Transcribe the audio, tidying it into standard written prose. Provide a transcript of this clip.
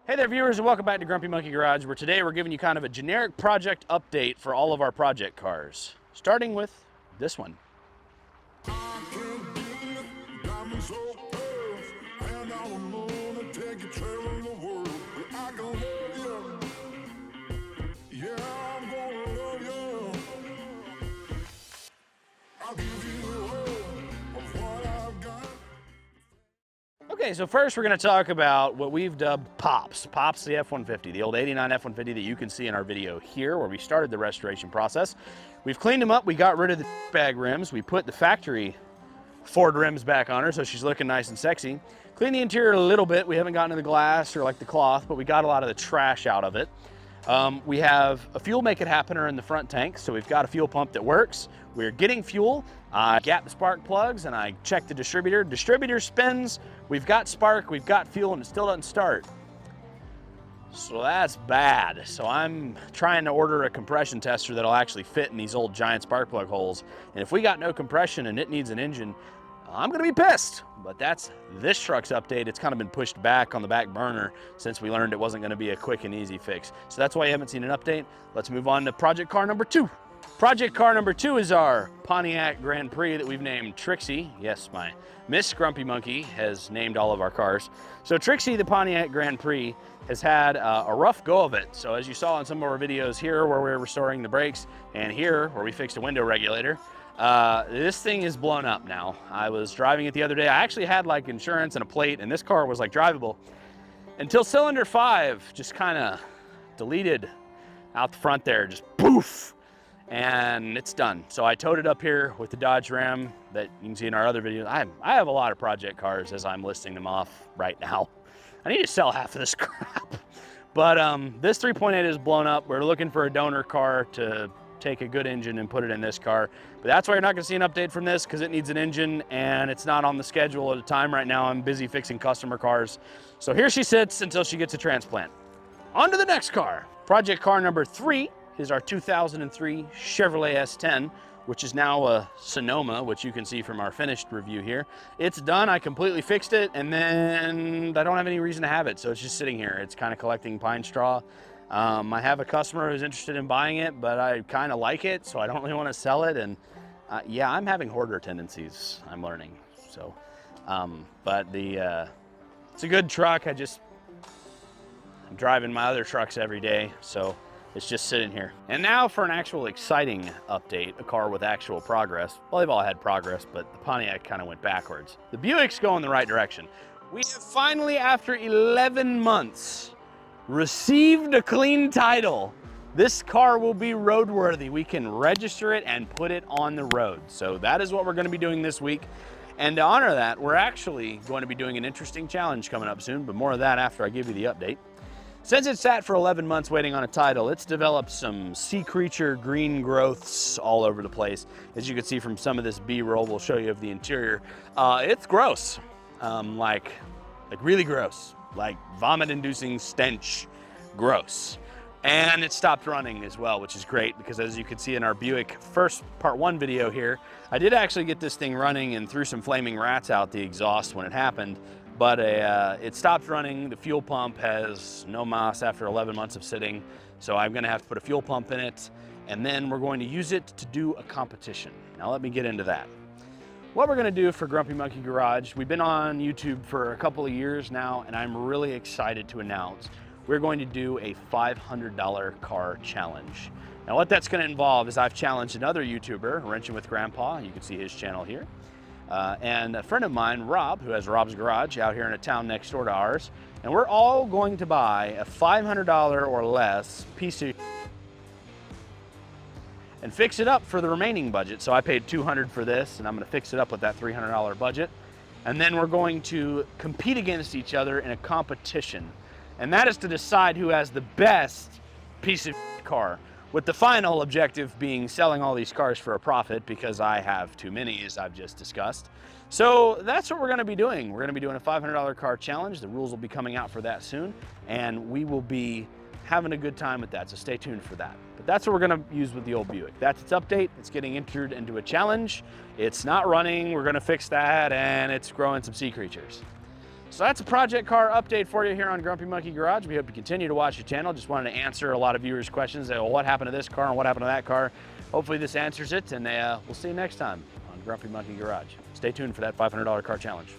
Hey there viewers, and welcome back to Grumpy Monkey Garage, where today we're giving you kind of a generic project update for all of our project cars. Starting with this one. Okay, so first we're going to talk about what we've dubbed Pops. Pops the F-150, the old 89 F-150 that you can see in our video here where we started the restoration process. We've cleaned them up, we got rid of the bag rims, we put the factory Ford rims back on her so she's looking nice and sexy. Cleaned the interior a little bit, we haven't gotten to the glass or like the cloth, but we got a lot of the trash out of it. We have a fuel make it happener in the front tank, so we've got a fuel pump that works. We're getting fuel. I got the spark plugs and I checked the distributor. Distributor spins, we've got spark, we've got fuel, and it still doesn't start. So that's bad. So I'm trying to order a compression tester that'll actually fit in these old giant spark plug holes. And if we got no compression and it needs an engine, I'm gonna be pissed. But that's this truck's update. It's kind of been pushed back on the back burner since we learned it wasn't gonna be a quick and easy fix. So that's why you haven't seen an update. Let's move on to project car number 2. Project car number 2 is our Pontiac Grand Prix that we've named Trixie. Yes, my Miss Grumpy Monkey has named all of our cars. So Trixie, the Pontiac Grand Prix, has had a rough go of it. So as you saw in some of our videos here where we're restoring the brakes, and here where we fixed a window regulator, this thing is blown up now. I was driving it the other day. I actually had like insurance and a plate, and this car was like drivable until cylinder 5 just kind of deleted out the front there, just poof, and it's done. So I towed it up here with the Dodge Ram that you can see in our other videos. I have a lot of project cars as I'm listing them off right now. I need to sell half of this crap. But this 3.8 is blown up. We're looking for a donor car to take a good engine and put it in this car. But that's why you're not gonna see an update from this, because it needs an engine and it's not on the schedule at a time right now. I'm busy fixing customer cars. So here she sits until she gets a transplant. On to the next car. Project car number 3 is our 2003 Chevrolet S10, which is now a Sonoma, which you can see from our finished review here. It's done, I completely fixed it, and then I don't have any reason to have it, so it's just sitting here. It's kind of collecting pine straw. I have a customer who's interested in buying it, but I kind of like it, so I don't really want to sell it, and yeah, I'm having hoarder tendencies, I'm learning. So, but it's a good truck. I'm driving my other trucks every day, so it's just sitting here. And now for an actual exciting update, a car with actual progress. Well, they've all had progress, but the Pontiac kind of went backwards. The Buick's going the right direction. We have finally, after 11 months, received a clean title. This car will be roadworthy. We can register it and put it on the road. So that is what we're gonna be doing this week. And to honor that, we're actually going to be doing an interesting challenge coming up soon, but more of that after I give you the update. Since it sat for 11 months waiting on a title, it's developed some sea creature green growths all over the place. As you can see from some of this B-roll, we'll show you of the interior. It's gross, like really gross, like vomit-inducing stench, gross. And it stopped running as well, which is great because as you can see in our Buick first part 1 video here, I did actually get this thing running and threw some flaming rats out the exhaust when it happened. But it stopped running. The fuel pump has no moss after 11 months of sitting. So I'm gonna have to put a fuel pump in it, and then we're going to use it to do a competition. Now let me get into that. What we're gonna do for Grumpy Monkey Garage, we've been on YouTube for a couple of years now, and I'm really excited to announce we're going to do a $500 car challenge. Now what that's gonna involve is I've challenged another YouTuber, Wrenchin with Grandpa, you can see his channel here. And a friend of mine, Rob, who has Rob's Garage out here in a town next door to ours, and we're all going to buy a $500 or less piece of and fix it up for the remaining budget. So I paid $200 for this, and I'm gonna fix it up with that $300 budget. And then we're going to compete against each other in a competition. And that is to decide who has the best piece of car, with the final objective being selling all these cars for a profit because I have too many, as I've just discussed. So that's what we're gonna be doing. We're gonna be doing a $500 car challenge. The rules will be coming out for that soon, and we will be having a good time with that, so stay tuned for that. But that's what we're gonna use with the old Buick. That's its update. It's getting entered into a challenge. It's not running, we're gonna fix that, and it's growing some sea creatures. So that's a project car update for you here on Grumpy Monkey Garage. We hope you continue to watch the channel. Just wanted to answer a lot of viewers' questions. What happened to this car and what happened to that car? Hopefully this answers it, and we'll see you next time on Grumpy Monkey Garage. Stay tuned for that $500 car challenge.